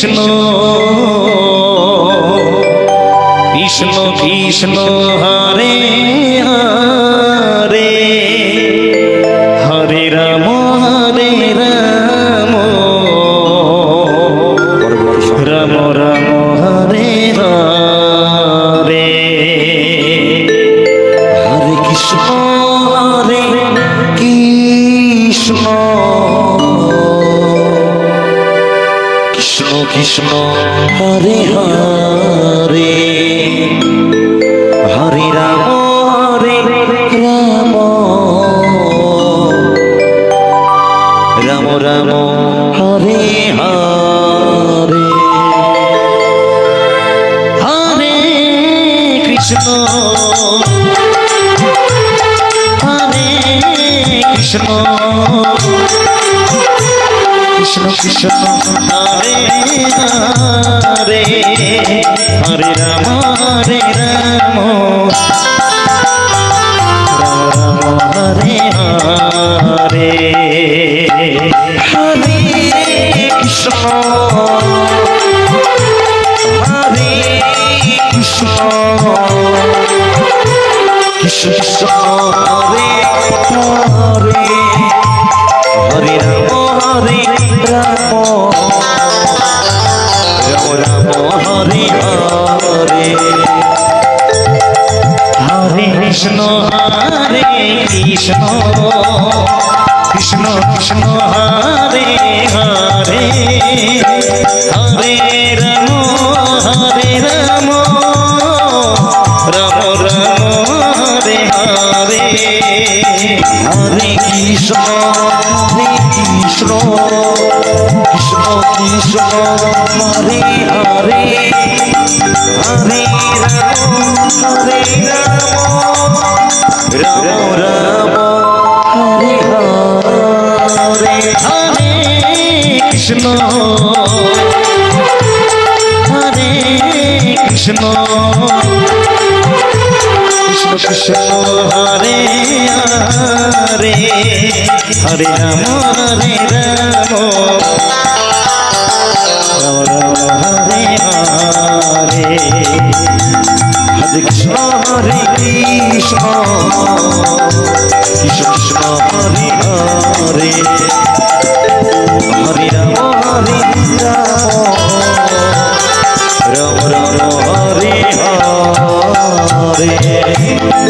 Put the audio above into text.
Krishna Krishna Krishna Hare Hare Hare Ram Ram Ram Hare Hare Hare Krishna Krishna Krishna Krishna Hare Hare Hare Ram Ram Ram Hare Hare Hare Krishna Hare Krishna Krishna Krishna Hare Hare Hare Ram Ram Hare Hare Hare Krishna Hare Krishna Krishna Krishna Hare Hare Hare Ram Ram Hare Hare Hare Krishna Krishna Krishna Krishna Hare Hare Hare Ram Ram Ram Hare Hare Hare Krishna Krishna Krishna Krishna Hare Hare Hare Ram Ram Ram Hare Hare Hare Krishna Hare Krishna Krishna Krishna Hare Hare Hare Ram Hare Hare Hare Krishna Krishna Krishna Krishna Hare Hare Hare Ram Ram Ram Hare Hare